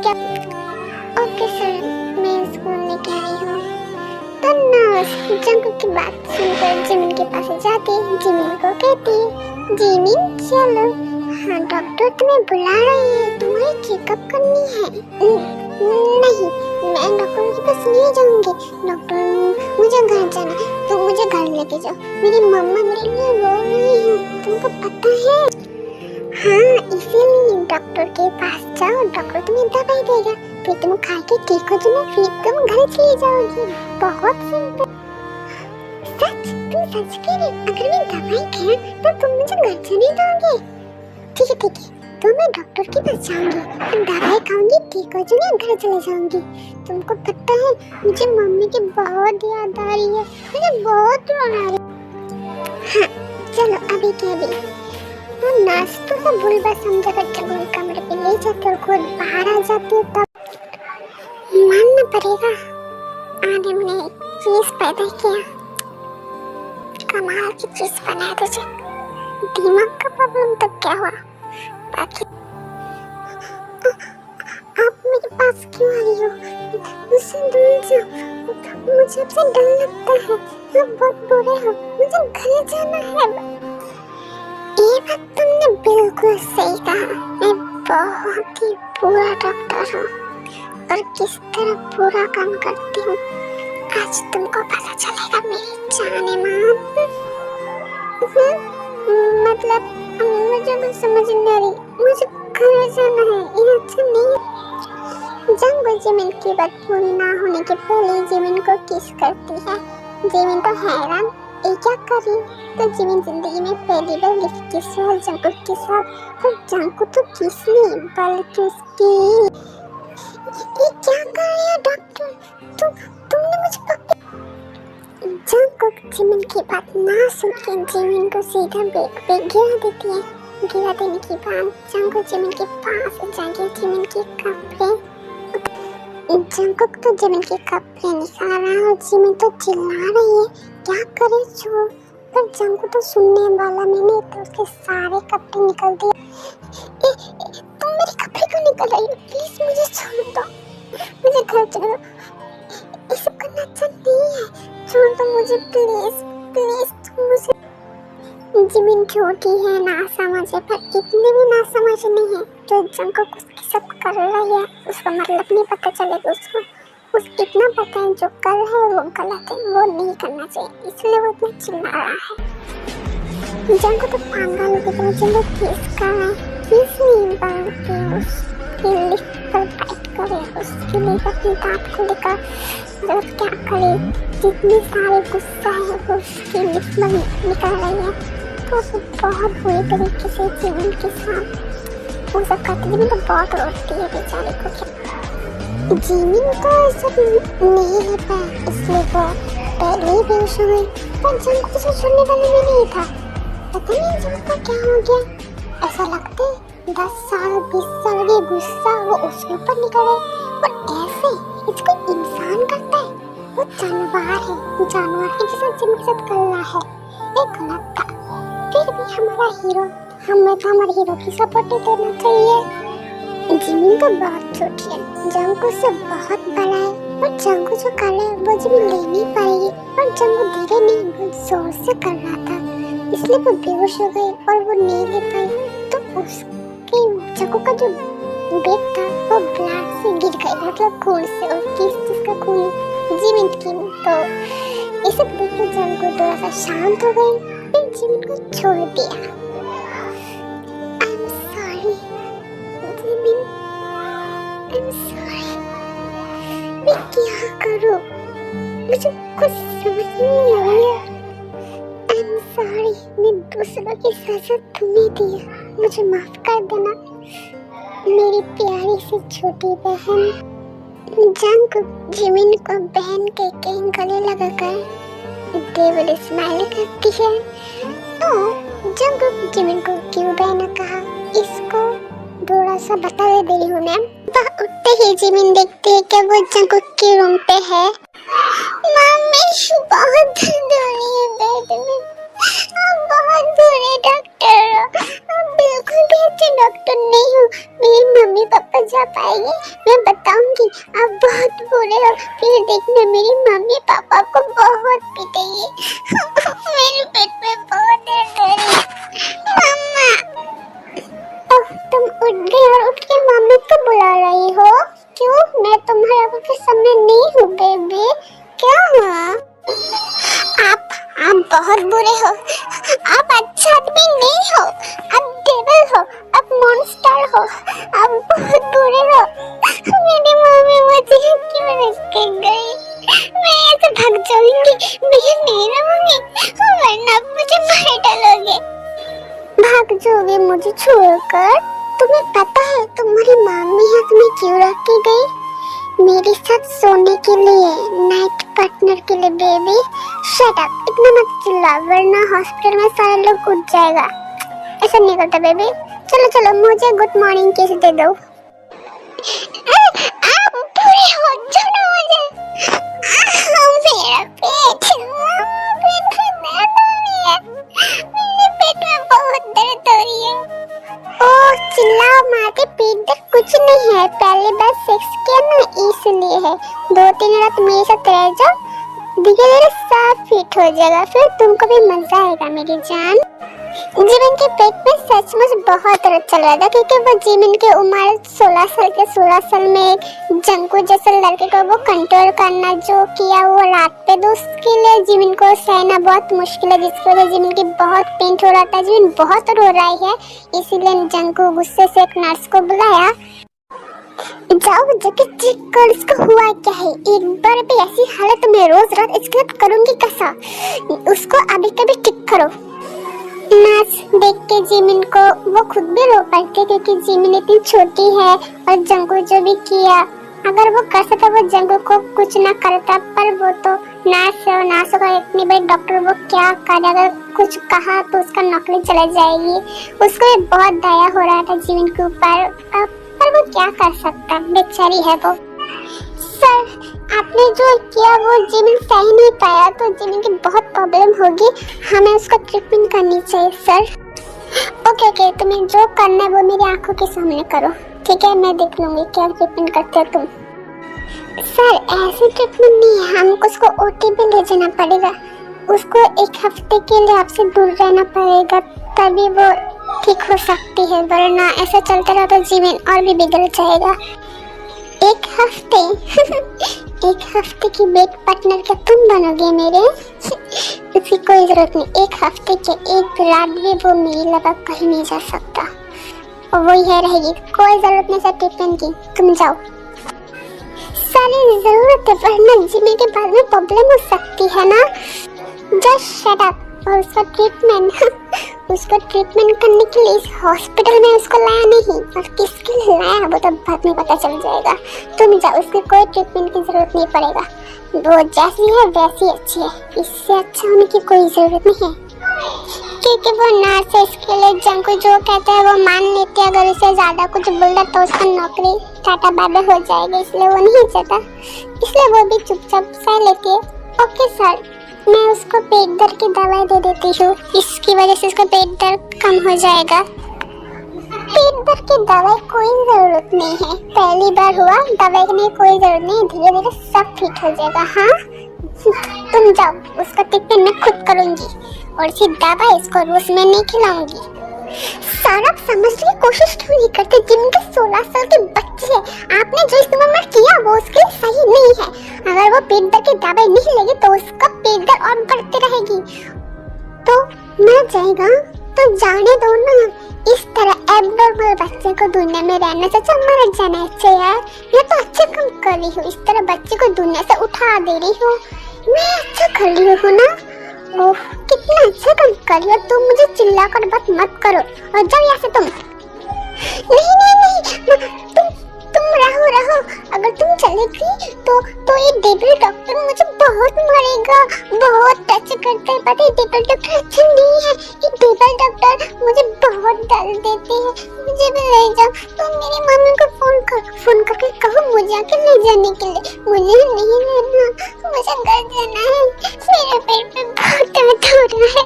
क्या? Okay sir, मैं school लेके आई हूँ। तो नर्स जंकुक की बात सुनकर जिमिन के पास जाती जिमिन को कहती, जिमिन चलो, हाँ डॉक्टर तुम्हें बुला रही है, तुम्हें चेकअप करनी है। नहीं, मैं डॉक्टर के पास नहीं जाऊंगी। डॉक्टर, मुझे घर जाना, तो मुझे घर लेके जाओ, मेरी मम्मा मेरे लिए रो रही है, तुमको पता है। हाँ, इसीलिए डॉक्टर के पास जाओ, डॉक्टर तुम्हें दवाई देगा, फिर तुम खा के ठीक हो जाना, फिर तुम घर चली जाओगी। बहुत सिंपल। सच? तुम सच कह रही? अगर मैं दवाई खाया तो तुम मुझे घर जाने दोगे? ठीक है, तो मैं डॉक्टर के पास जाऊंगी, दवाई खाऊंगी, ठीक हो जाऊंगी, घर चले जाऊंगी। तुमको पता है मुझे मम्मी की बहुत याद आ रही है, मुझे बहुत रोना आ रही है। हाँ चलो, अभी के अभी। तो नर्स तो सब बुलबा समझकर जंगल कमरे पे ले जाते और खुद बाहर आ जाती है। तब मानना पड़ेगा, आने एक चीज पैदा किया, कमाल की चीज बनाया तुझे। दिमाग का प्रॉब्लम तो क्या हुआ, बाकी आप मेरे पास क्यों आ रही हो? मुझसे दूर जाओ, मुझे आपसे डर लगता है, आप बहुत बुरे हो, मुझे घर जाना है। ये बात तुमने बिल्कुल सही कहा, मैं बहुत ही बुरा डॉक्टर हूँ और किस तरह बुरा काम करती हूँ आज तुमको पता चलेगा मेरी जाने मान। मतलब मुझे कुछ समझ नहीं आ रही, मुझे घर जाना है, ये अच्छा नहीं। जंगल जिमिन की बात पूरी ना होने के पहले जिमिन को किस करती है। जिमिन तो हैरान, ये क्या कर रही? तो जिमिन जिंदगी में पहली बार लिफ्ट किस हुआ जंगल के साथ, और जंगल तो किस नहीं बल्कि उसकी। ये क्या कर रही है डॉक्टर? तुमने मुझे जंगल जिमिन की बात ना सुनकर जिमिन को सीधा बेड पे गिरा देती है। गिरा देने के बाद जंगल जिमिन के पास जाके जिमिन के कपड़े, जंगल तो जिमिन के कपड़े निकाल रहा है और जिमिन तो चिल्ला रही है क्या करे छोड़, पर जंगल तो सुनने वाला नहीं, तो उसके सारे कपड़े निकल दिए। तुम मेरे कपड़े क्यों निकल रही हो? प्लीज मुझे छोड़ दो, मुझे घर चलो, ये सब करना अच्छा नहीं है, छोड़ दो मुझे प्लीज प्लीज तुम मुझे। जिमिन छोटी है, ना समझ है, पर इतनी भी ना समझ नहीं है जो जंगल उसके साथ कर रही है उसको मतलब नहीं पता चलेगा। उसको इतना पता है जो कर रहा है वो गलत है, वो नहीं करना चाहिए, इसलिए वो इतना चिल्ला रहा है। जंगल तो पागल की तरह चलो किस कर रहा है, किस नहीं बल्कि उसकी लिफ्ट पर फाइट करे, उसके लिए अपनी दांत को लेकर मतलब क्या करे, जितनी सारे गुस्सा है वो उसकी लिफ्ट में निकल रही है। तो वो बहुत बुरी तरीके से जिमिन के साथ वो सब करती है। तो बहुत रोती है बेचारे को। क्या जिमिन को सब नहीं ले पाया, इसलिए वो पहले ही बेहोश हो गई, पर जंगल तो सुनने वाले में नहीं था। पता नहीं जंगल को क्या हो गया, ऐसा लगता है 10 साल 20 साल ये गुस्सा वो उसके ऊपर निकले, और ऐसे इसको इंसान करता है, वो जानवर है, जानवर के जैसा जिमिन के साथ कर रहा है, ये गलत था। फिर भी हमारा हीरो, हमें तो हमारे हीरो की सपोर्ट देना चाहिए। जिमिन तो बहुत छोटी है, जंगल से बहुत बड़ा है, और जंगल जो कर रहा है वो जिमिन ले नहीं पाएगी, और जंगल धीरे नहीं बहुत जोर से कर रहा था, इसलिए वो बेहोश हो गई और वो नहीं ले पाई। तो उसके जंगल का जो बेग था वो ब्लड से गिर गई, मतलब खून से, और किस चीज का खून? जिमिन की। तो ये सब देख के जंगल थोड़ा सा शांत हो गई, फिर जिमिन को छोड़ दिया। I'm sorry, Jimin, I'm sorry। मैं क्या करूं? मुझे कुछ समझ नहीं आ रहा है। I'm sorry, मैं दूसरों की सजा तुम्हें दी, मुझे माफ कर देना मेरी प्यारी सी छोटी बहन। जंगल जिमिन को बहन के गले लगाकर देवल स्माइल करती है। तो जंगल जिमिन को क्यों बहन कहा, इसको थोड़ा सा बता दे रही हूँ मैं। उठते ही जिमिन देखते है कि वो जंगल के रूम पे है। मम्मी बहुत दर्द हो रही है बेड में, आप बहुत बुरे डॉक्टर हो। आप बिल्कुल भी अच्छे डॉक्टर नहीं हो। मेरी मम्मी पापा जा पाएंगे, मैं बताऊंगी आप बहुत बुरे हो। फिर देखना मेरी मम्मी पापा को बहुत पीटेंगे। मेरे पेट में बहुत दर्द हो रही है। मम्मा, ओह, तुम उठ गई और उठ के मम्मी को बुला रही हो? क्यों? मैं तुम्हारे आपके सामने नहीं हूँ बेबी। क्या हुआ? आप बहुत बुरे हो। आप अच्छा आदमी नहीं हो। आप डेविल हो। आप मॉन्स्टर हो। आप बहुत बुरे हो। मेरी मम्मी मुझे क्यों रख के गई? मैं ऐसे भाग जाऊंगी। मैं नहीं रहूंगी, वरना आप मुझे मार डालोगे। भाग जाओगे मुझे छोड़कर? तुम्हें पता है तुम्हारी मम्मी है तुम्हें क्यों रख के गई? मेरे साथ सोने के लिए, नाइट पार्टनर के लिए बेबी। शट अप, इतना मत चिल्ला वरना हॉस्पिटल में सारे लोग उठ जाएगा। ऐसा नहीं करता बेबी। चलो चलो मुझे गुड मॉर्निंग किस दे दो। आप बुरे हो, छोड़ो मुझे। मेरा पेट मेरे पेट में बहुत दर्द हो रही है। ओह, चिल्लाओ मत, पेट दर्द कुछ नहीं है। पहले बार सेक्स किया ना इसलिए है। 2-3 रात मेरे साथ रह जाओ, धीरे धीरे सब फिट हो जाएगा। फिर तुमको भी मजा आएगा मेरी जान। जिमिन के पेट में सचमुच बहुत दर्द चल रहा था क्योंकि वो जिमिन की उम्र 16 साल के 16 साल में एक जंकू जैसे लड़के को वो कंट्रोल करना जो किया वो रात पे, तो उसके लिए जिमिन को सहना बहुत मुश्किल है, जिसकी वजह जिमिन की बहुत पेन हो रहा था। जिमिन बहुत रो रही है, इसीलिए जंकू गुस्से से एक नर्स को बुलाया। जाओ जाके चेक कर इसको हुआ क्या है। एक बार भी ऐसी हालत में रोज रात इसके साथ करूंगी कैसा? उसको अभी कभी ठीक करो। नर्स देख के जिमिन को वो खुद भी रो पड़ती क्योंकि जिमिन इतनी छोटी है और जंगू जो भी किया अगर वो कर सकता वो जंगू को कुछ ना करता, पर वो तो नर्स है और नर्स का इतनी बड़ी डॉक्टर वो क्या करे, अगर कुछ कहा तो उसका नौकरी चला जाएगी। उसको भी बहुत दया हो रहा था जिमिन के ऊपर, पर वो क्या कर सकता, बेचारी है वो। सर आपने जो किया वो जिमिन सह नहीं पाया तो जिमिन की बहुत प्रॉब्लम होगी, हमें उसका ट्रीटमेंट करनी चाहिए सर। ओके ओके, तुम्हें जो करना है वो मेरी आंखों के सामने करो, ठीक है? मैं देख लूंगी क्या ट्रीटमेंट करते हो तुम। सर ऐसे ट्रीटमेंट नहीं है, हमको उसको ओटी पे ले जाना पड़ेगा। उसको 1 हफ्ते के लिए आपसे दूर रहना पड़ेगा तभी वो ठीक हो सकती है, वरना ऐसा चलता रहा तो जिमिन और भी बिगड़ जाएगा। 1 हफ्ते 1 हफ्ते की बेड पार्टनर क्या तुम बनोगे मेरे? उसकी कोई जरूरत नहीं, 1 हफ्ते के 1 रात भी वो मेरी लगा कहीं नहीं जा सकता और वही है रहेगी, कोई जरूरत नहीं सर ट्रीटमेंट की, तुम जाओ। सारी जरूरत है वरना जिमिन के बाद में प्रॉब्लम हो सकती है ना। Just shut up. और उसका ट्रीटमेंट करने के लिए इस हॉस्पिटल में उसको लाया नहीं, और किसके लिए लाया वो तो बाद में पता चल जाएगा। तुम जाओ, उसकी कोई ट्रीटमेंट की जरूरत नहीं पड़ेगा, वो जैसी है वैसी अच्छी है, इससे अच्छा होने की कोई जरूरत नहीं है। क्योंकि वो नर्स है, इसके लिए जंकू जो कहता है वो मान लेती है, अगर उसे ज्यादा कुछ बोला तो उसका नौकरी टाटा बाबा हो जाएगा, इसलिए वो नहीं चाहता, इसलिए वो भी चुपचाप सह लेती है। ओके सर, मैं उसको पेट दर्द की दवाई दे देती हूँ, इसकी वजह से उसका पेट दर्द कम हो जाएगा। पेट दर्द की दवाई कोई जरूरत नहीं है, पहली बार हुआ, दवाई की कोई जरूरत नहीं, धीरे धीरे सब ठीक हो जाएगा। हाँ तुम जाओ, उसका ट्रीटमेंट मैं खुद करूंगी और इसी दवाई इसको रोज में नहीं खिलाऊंगी। सारा समझने की कोशिश क्यों नहीं करते? जिनके 16 साल के बच्चे हैं, आपने जो इस्तेमाल किया वो उसके लिए सही नहीं है। अगर वो पेट दर्द की दवाई नहीं लेगी तो उसका पेट दर्द और बढ़ती रहेगी, तो मर जाएगा। तो जाने दो ना, इस तरह एब्नॉर्मल बच्चे को दुनिया में रहने से अच्छा मर जाना अच्छा यार। मैं तो अच्छा काम कर रही हूँ, इस तरह बच्चे को दुनिया से उठा दे रही हूँ, मैं अच्छा कर रही हूँ ना। ओह कितना अच्छा काम कर रही हो तुम, मुझे चिल्ला कर बात मत करो और जाओ यहाँ से तुम। नहीं नहीं नहीं, तुम रहो, अगर तुम चलेगी तो ये डेविल डॉक्टर मुझे बहुत मारेगा, बहुत टच करता है, पता है डेविल डॉक्टर अच्छा नहीं है, ये डेविल डॉक्टर मुझे बहुत दर्द देते हैं, मुझे भी ले जाओ। तुम मेरी मम्मी को फोन करके कहो मुझे आके ले जाने के लिए, मुझे नहीं रहना, मुझे घर जाना है, मेरे पेट में बहुत दर्द हो रहा है।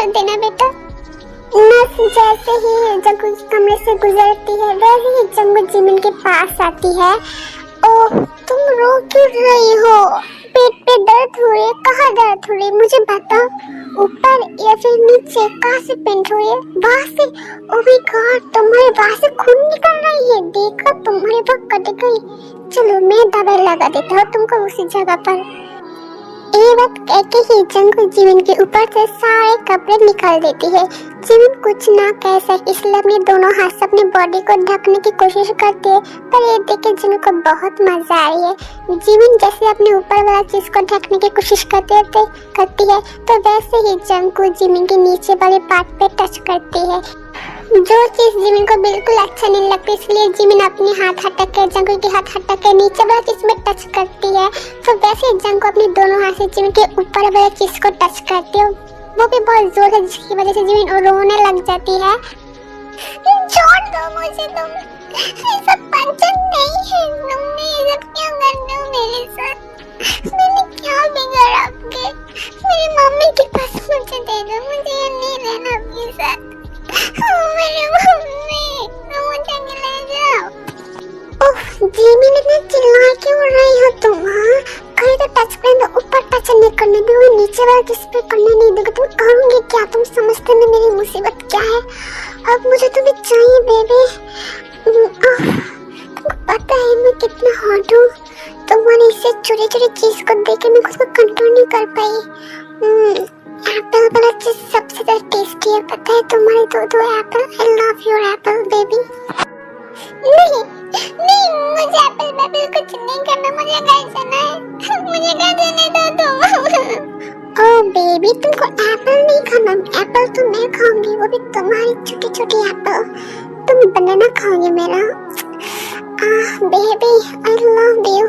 कर देना बेटा। नर्स जैसे ही जंगू कमरे से गुजरती है वैसे ही जंगू जिमिन के पास आती है। ओह तुम रो क्यों रही हो? पेट पे दर्द हो रही है? कहाँ दर्द हो रही है मुझे बताओ, ऊपर या फिर नीचे? कहाँ से पेंट हो रही है? वहाँ से? ओह माय गॉड, तुम्हारे वहाँ से खून निकल रही है, देखो तुम्हारे वहाँ कट गई। चलो मैं दवाई लगा देता हूँ तुमको उसी जगह पर। ये बात कहते ही जंगू जिमिन के ऊपर से सारे कपड़े निकाल देती है। जिमिन कुछ ना कह सके इसलिए अपने दोनों हाथ से अपनी बॉडी को ढकने की कोशिश करती है, पर ये देख के जिमिन को बहुत मजा आ रही है। जिमिन जैसे अपने ऊपर वाला चीज को ढकने की कोशिश करती है तो वैसे ही जंगू जिमिन के नीचे वाले पार्ट पे टच करती है, जो चीज जिमिन को बिल्कुल अच्छा नहीं लगती। इसलिए जिमिन अपने हाथ हटा के जंगू के हाथ हटा के नीचे वाला चीज में टच करती है, तो वैसे जंगू अपने दोनों हाथ से जिमिन के ऊपर वाले चीज को टच करती है, वो भी बहुत जोर से, जिसकी वजह से जिमिन रोने लग जाती है। छोड़ दो मुझे, तुम ये सब पसंद नहीं है, तुमने ये सब क्यों करते हो मेरे साथ? मैंने क्या बिगाड़ा आपके? मेरी मम्मी के पास मुझे दे दो, मुझे ये नहीं रहना आपके साथ। मेरी मम्मी, मुझे ले जाओ। ओह जिमिन, इतना चिल्ला क्यों रही हो तुम? हाँ कहीं तो टच कर दो, ऊपर टच नहीं करने दो, नीचे वाला किस पे करने नहीं दोगे। तुम करोगे क्या? तुम समझते नहीं मेरी मुसीबत क्या है? अब मुझे तो भी चाहिए बेबी। तुमको पता है मैं कितना हॉट हूँ, तुम्हारी इससे छोटी छोटी चीज को देख के मैं खुद को कंट्रोल नहीं कर पाई। एप्पल वाला चीज सबसे ज्यादा टेस्टी है, पता है तुम्हारे दो Apple. I love your Apple baby. नहीं नहीं, मुझे एप्पल बेबी कुछ नहीं करना, मुझे घर जाना है, मुझे घर जाने दो तुम। ओह बेबी, तुमको एप्पल नहीं खाना? एप्पल तो मैं खाऊंगी, वो भी तुम्हारी छोटी छोटी एप्पल। तुम बनाना खाओगे मेरा? Baby I love you.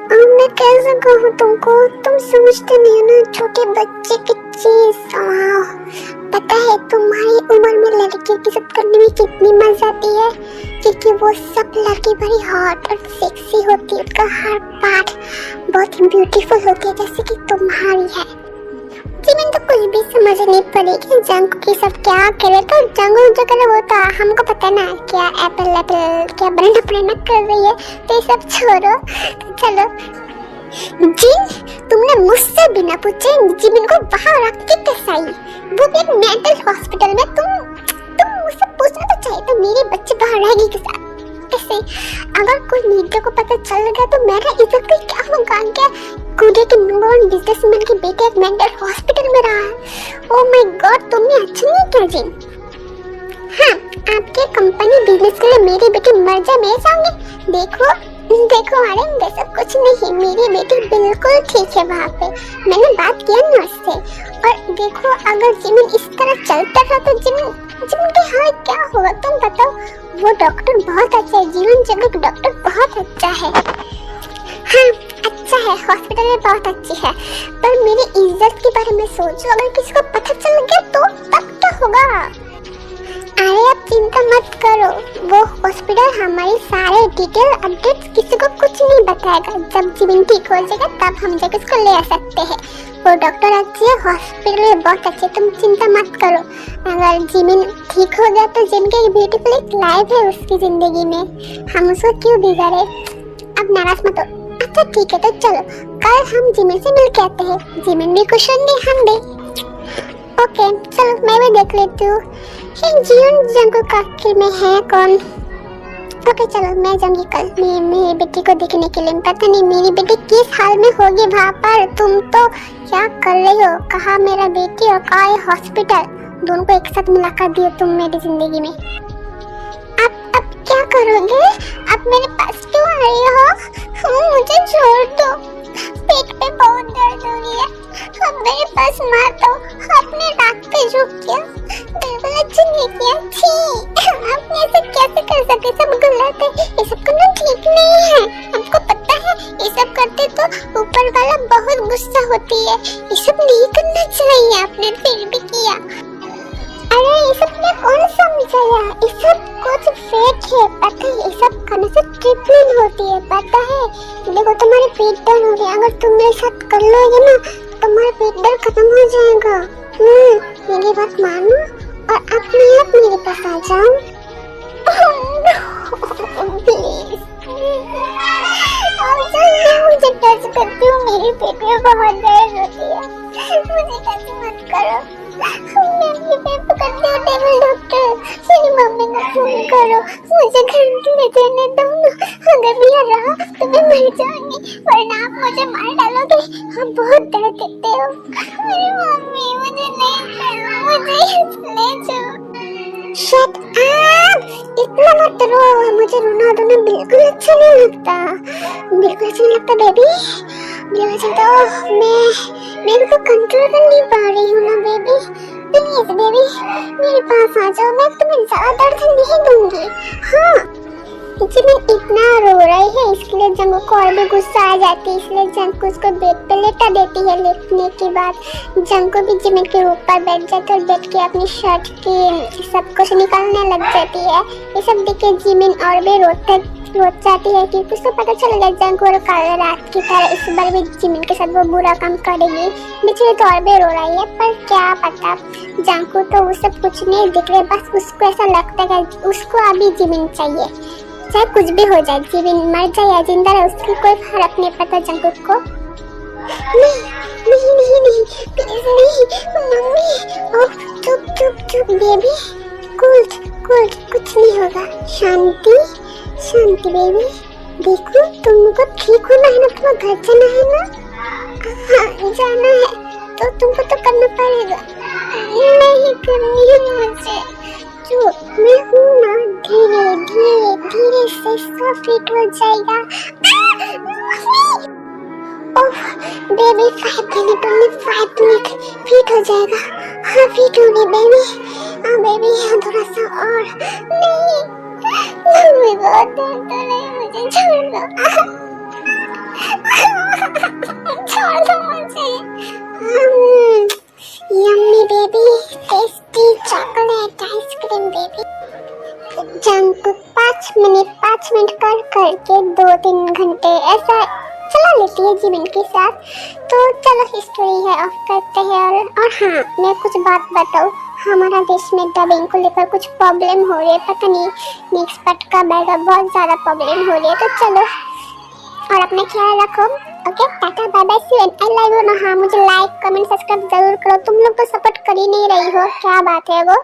मैं कैसे कहूँ तुमको, तुम समझते नहीं हो ना, छोटे बच्चे की चीज। पता है तुम्हारी उम्र में लड़कियों के साथ करने में कितनी मजा आती है, क्योंकि वो सब लड़की बड़ी हॉट और सेक्सी होती है, उनका हर पार्ट बहुत ब्यूटीफुल होती है, जैसे कि तुम्हारी है। जिमिन तो कुछ भी समझ नहीं पड़ी कि जंगू के सब क्या करे, तो जंगू जो करे वो तो हमको पता ना, क्या एप्पल क्या बनाना कर रही है, तो ये सब छोड़ो। तो चलो जिन, तुमने मुझसे बिना पूछे जिमिन को वहाँ रख के कैसे आई, वो भी एक मेंटल हॉस्पिटल में? तुम मुझसे पूछना तो चाहिए तो मेरे बच्चे बाहर रहेगी के साथ कैसे? अगर कोई मीडिया को पता चल गया तो मेरा इज्जत का क्या होगा? क्या कूदे के नंबर 1 बिजनेसमैन की बेटे एक मेंटल हॉस्पिटल में रहा है? ओह माय गॉड, तुमने अच्छा नहीं किया जिन। हाँ, आपके कंपनी बिजनेस के लिए मेरी बेटी मर जाए मैं चाहूंगी? देखो अरे वैसा कुछ नहीं, मेरी बेटी बिल्कुल ठीक है वहाँ पे, मैंने बात किया ना उससे। और देखो अगर जिमिन इस तरह चलता रहा तो जिमिन के हाथ क्या होगा तुम बताओ? वो डॉक्टर बहुत अच्छा है, जीवन जगत डॉक्टर बहुत अच्छा है। हाँ अच्छा है, हॉस्पिटल में बहुत अच्छी है, पर मेरी इज्जत के बारे में सोचो, अगर किसी को पता चल गया तो तब क्या होगा? अरे आप चिंता मत करो, वो हॉस्पिटल हमारी सारे डिटेल अपडेट्स किसी को कुछ नहीं बताएगा। जब जिमिन ठीक हो जाएगा तब हम जाकर उसको ले आ सकते हैं। वो डॉक्टर अच्छी है, हॉस्पिटल में बहुत अच्छे, तुम चिंता मत करो। अगर जिमिन ठीक हो गया तो जिमिन की ब्यूटीफुल एक लाइफ है उसकी जिंदगी में, हम उसको क्यों बिगाड़े? अब नाराज मत हो। अच्छा ठीक है, तो चलो कल हम जिमिन से मिल के आते हैं, जिमिन भी खुश होंगे हम भी। ओके चलो मैं भी देख लेती हूँ जीवन जंगू का आखिर में है कौन। ओके चलो मैं जाऊंगी कल मेरी बेटी को देखने के लिए। पता नहीं मेरी बेटी किस हाल में होगी वहाँ पर। तुम तो क्या कर रही हो? कहा मेरा बेटी और कहा है हॉस्पिटल, दोनों को एक साथ मिलाकर दिए तुम मेरी जिंदगी में। अब क्या करोगे? अब मेरे पास क्यों आ रही हो? मुझे छोड़ दो, पेट पे बहुत दर्द हो रही है, अब मेरे पास मत आओ। आपने रात पे जो किया बिल्कुल अच्छा नहीं किया, छी आपने ऐसे कैसे कर सकते? सब गलत है, ये सब करना ठीक नहीं है। हमको पता है ये सब करते तो ऊपर वाला बहुत गुस्सा होती है, ये सब नहीं करना चाहिए, आपने फिर भी किया। अरे ये सब मैं कौन समझाया? ये सब कुछ फेक है, पता है? ये सब करने से ट्रीटमेंट होती है, पता है? देखो तुम्हारे पेट दर्द हो गया, अगर तुम मेरे साथ कर लोगे ना तुम्हारा पेट दर्द खत्म हो जाएगा। मेरी मेरी बात मानो और अपने आप मेरे पास आ जाओ। प्लीज मुझे टच करती हूँ, मेरी पेट में बहुत दर्द होती है, मुझे टच मत करो। मैं अपनी पेट पकड़ती हूँ। टेबल डॉक्टर, मेरी मम्मी को फोन करो, मुझे घर ले जाने दो ना। अगर मैं यहाँ रहा तो मैं मर जाऊंगी, वरना आप मुझे मार डालोगे। आप बहुत दर्द देते हो। मेरी मम्मी मुझे नहीं छोड़ो, मुझे ले जाओ। Shut up! इतना मत रो, मुझे रोना धोना बिल्कुल अच्छा नहीं लगता, बिल्कुल अच्छा नहीं लगता बेबी। बिल्कुल तो मैं को कंट्रोल कर नहीं पा रही हूँ ना बेबी। प्लीज बेबी मेरे पास आ जाओ, मैं तुम्हें ज्यादा दर्द नहीं दूंगी। हाँ जिमिन इतना रो रही है इसके लिए जंगू को और भी गुस्सा आ जाती है, इसलिए जंगू उसको बेड पे लेटा देती है। लेटने के बाद जंगू भी जिमिन के ऊपर बैठ जाती है और बैठ के अपनी शर्ट की सब कुछ निकालने लग जाती है। ये सब देख के जिमिन और भी रोत जाती है कि उसको पता चल गया जंगू और कल रात की तरह इस बार भी जिमिन के साथ वो बुरा काम करेगी। बेचारी तो और भी रो रही है, पर क्या पता जंगू तो वो सब कुछ नहीं दिख रहे, बस उसको ऐसा लगता है उसको अभी जिमिन चाहिए, चाहे कुछ भी हो जाए, जिमिन मर जाए या जिंदा रहे उसकी कोई फर्क नहीं पड़ता जंगकुक को। नहीं नहीं नहीं नहीं प्लीज नहीं मम्मी। ओह चुप बेबी, कूल कुछ नहीं होगा। शांति बेबी, देखो तुमको ठीक होना है ना, तुम्हें घर जाना है ना। हाँ जाना है तो तुमको तो करना पड़ेगा। नहीं करनी है मुझे, जो मैं हूँ ना धीरे से सब फिट हो जाएगा। ओह बेबी 5 मिनट फिट हो जाएगा। हाँ फिट होगी बेबी। हाँ बेबी थोड़ा सा और। नहीं मम्मी बहुत दर्द हो रही है, मुझे छोड़ दो। छोड़ दो मुझे। Yummy baby, tasty chocolate ice cream baby. Jungkook 5 minute करके 2-3 घंटे ऐसा चला लेती है जिमिन के साथ। तो चलो स्टोरी है ऑफ करते हैं। और हाँ मैं कुछ बात बताऊँ, हमारा देश में डबिंग को लेकर कुछ प्रॉब्लम हो रही है, पता नहीं नेक्स्ट पार्ट कब आएगा, बहुत ज़्यादा प्रॉब्लम हो रही है। तो चलो और अपना ख्याल रखो। Okay tata bye bye, see you and I love you. हाँ मुझे लाइक कमेंट सब्सक्राइब जरूर करो, तुम लोग तो सपोर्ट कर ही नहीं रही हो, क्या बात है वो।